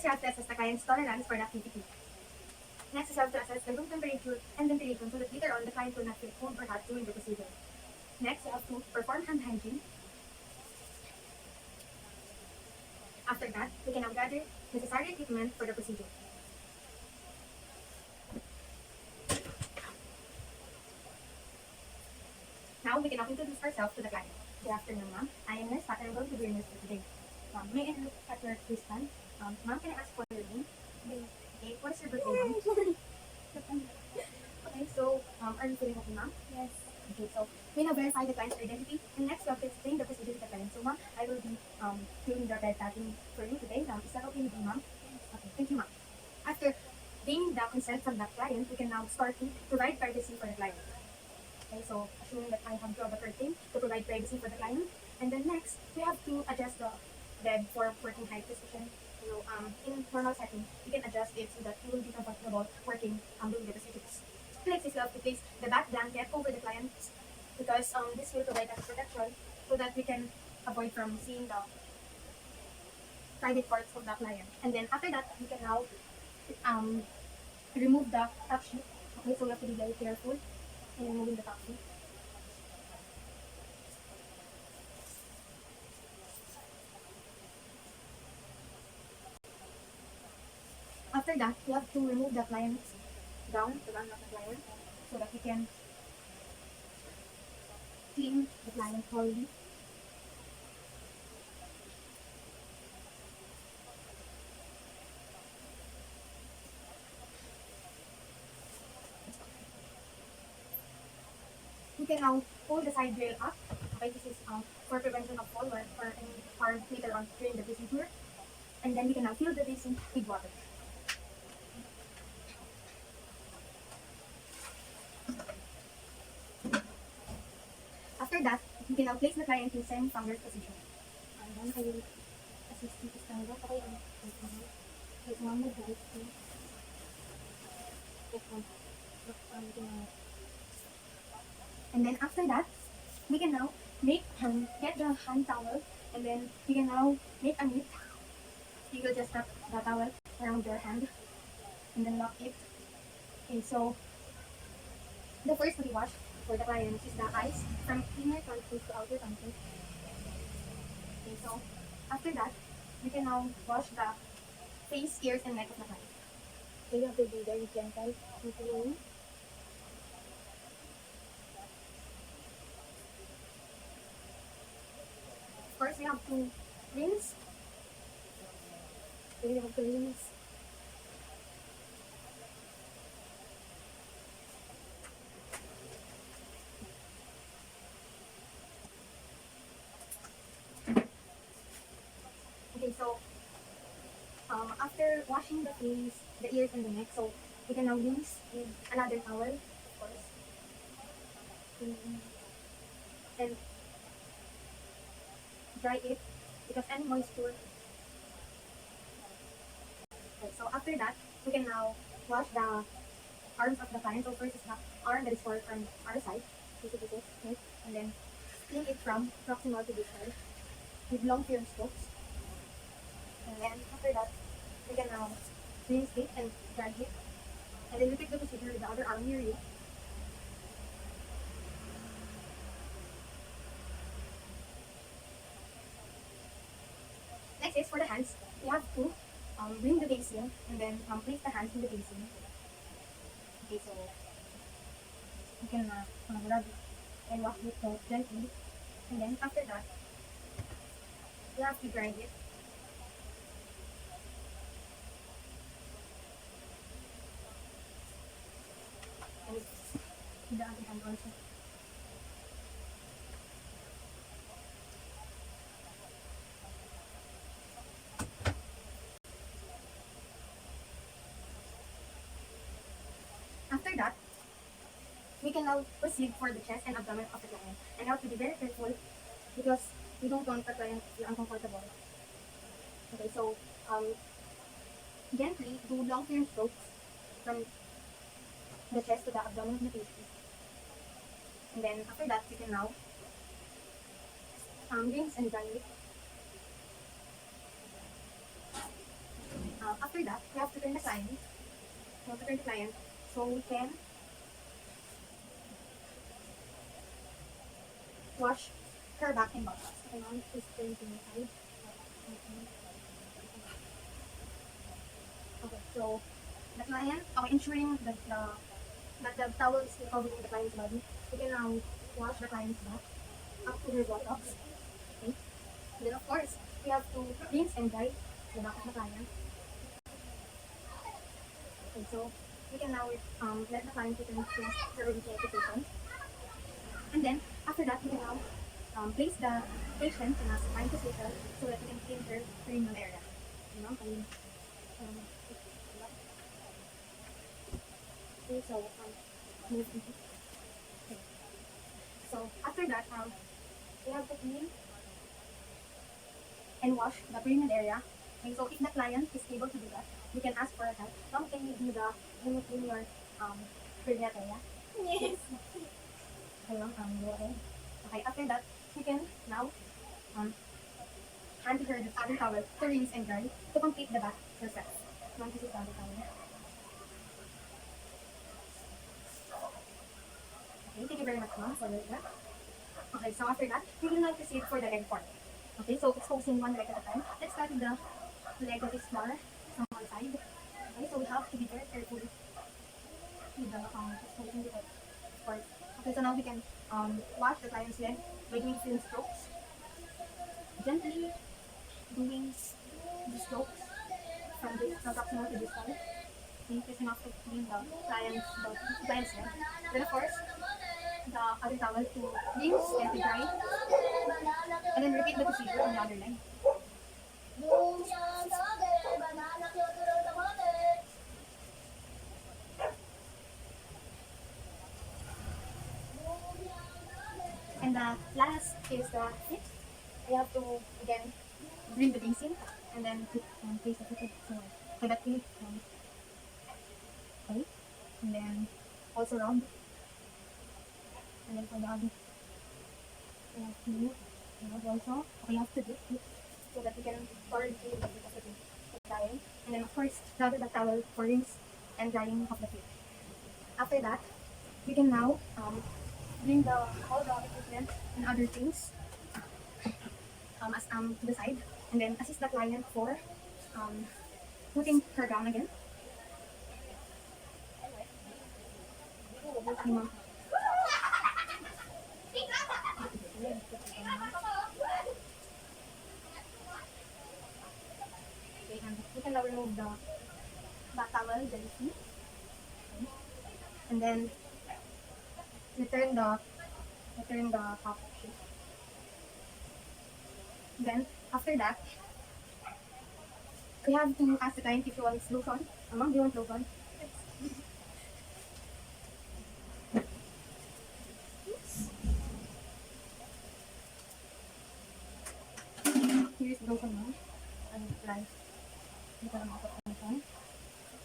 First, you have to assess the client's tolerance for the activity. Next, you have to assess the room temperature and ventilation so that later on the client will not feel cold or hot during the procedure. Next, you have to perform hand hygiene. After that, we can now gather necessary equipment for the procedure. Now, we can now introduce ourselves to the client. Good afternoon, ma'am. I am Nurse Pat and I'm going to be your nurse for today. May I look at your wristband? Ma'am, can I ask for your name? Okay, what is your birthday, ma'am? Okay, so, are you feeling okay, ma'am? Yes. Okay, so we now verify the client's identity, and next we have to explain the procedure to the client. So, ma'am, I will be doing the bed tapping for you today. Is that okay with you, ma'am? Okay, thank you, ma'am. After gaining the consent from the client, we can now start to provide privacy for the client. Okay, so assuming that I have drawn the curtain to provide privacy for the client, and then next we have to adjust the bed for working height position. In normal setting, you can adjust it so that you will be comfortable working doing the procedures. Next is you have to place the back blanket over the client because this will provide us protection so that we can avoid from seeing the private parts of the client. And then after that, we can now remove the top sheet. Okay, so we have to be very careful in removing the top sheet. After that, we have to remove the client's gown, the gown of the client, so that we can clean the client thoroughly. We can now pull the side rail up. Okay, this is for prevention of fall or any harm later on during the procedure. And then we can now fill the basin with water. After that, we can now place the client in semi-founder position. And then I will assist you to stand up. Okay, take one more breath. And then after that, we can now get the hand towel, and then we can now make a knit. You will just wrap the towel around your hand and then lock it. Okay, so the first to be washed for the client is the eyes from inner contour to outer contour. Okay, so after that, we can now wash the face, ears, and neck of the client. So you have to be very gentle with the wound. Of course, we have to rinse. So you have to rinse. Okay, so after washing the face, the ears, and the neck, so we can now rinse with another towel, of course. And dry it because any moisture. Okay, so after that, we can now wash the arms of the client. So first is the arm that is for from our side, this is it, and then clean it from proximal to distal with long firm strokes. And then after that, we can now rinse it and dry it. And then repeat the procedure with the other arm near you. Next is for the hands. You have to bring the basin and then place the hands in the basin. Okay, so you can rub it and wash it gently. And then after that, you have to grind it. And with the other hand also. After that, we can now proceed for the chest and abdomen of the client. And have to be very careful because we don't want the client to feel uncomfortable. Okay, so gently do long firm strokes from the chest to the abdomen of the patient. And then after that, you can now rinse and dry it. after that, we have to turn the client. We have to turn the client so we can wash her back and butt. Okay, ma'am. Please turn to my side. Okay, so the client, okay, ensuring that the towel is still covering the client's body, we can now wash the client's back up to her buttocks. Okay. Then of course, we have to rinse and dry the back of the client. Okay, so we can now let the client return to her original position. And then after that, we can now place the patient in a supine position so that we can clean her perineal area. You know, Okay, so, move into. okay. So after that, we have to clean and wash the perineal area. And so if the client is able to do that, we can ask for help. Now can you do the clean your perineal area? Yes. Okay, go ahead. Okay, after that, we can now hand her the other towel to rinse and dry to complete the bath process. Now this is the other towel. Okay, thank you very much, ma'am, for that. Okay, so after that, we will now proceed for the leg part. Okay, so exposing one leg at a time. Let's start with the leg that is smaller from one side. Okay, so we have to be very careful with the exposing the leg part. Okay, so now we can wash the client's leg by doing thin strokes. Gently doing the strokes from proximal to this side. Okay, just enough to clean the client's leg. Then of course, the other towel to rinse and to dry. And then repeat the procedure on the other leg. And the last is the fit. We have to again bring the basin and then place the foot so that we okay. And then also rub. And then for the other we have to rub also. We have to dip it so that we can thoroughly clean the feet of the client. And then of course gather the towel for rinse and drying of the feet. After that, we can now bring all the equipment and other things to the side, and then assist the client for putting her gown again. Ma'am. Okay, and we can now remove the back towel, the issue, and then return the top sheet. Then after that, we have to ask the client if she wants lotion. Ma'am, do you want lotion? Here is lotion, ma'am. And apply. Dito lang ako sa lotion.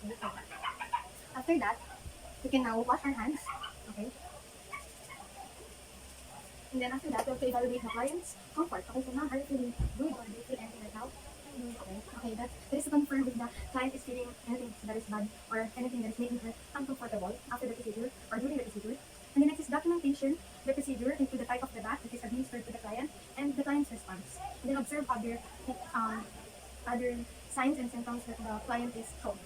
Okay. After that, we can now wash our hands. Okay. And then after that, we have to evaluate the client's comfort. Okay, so now are you feeling good or do you feel anything right now? Okay, that is to confirm if the client is feeling anything that is bad or anything that is making her uncomfortable after the procedure or during the procedure. And the next is documentation the procedure into the type of the bath that is administered to the client and the client's response. And then observe other signs and symptoms that the client is showing.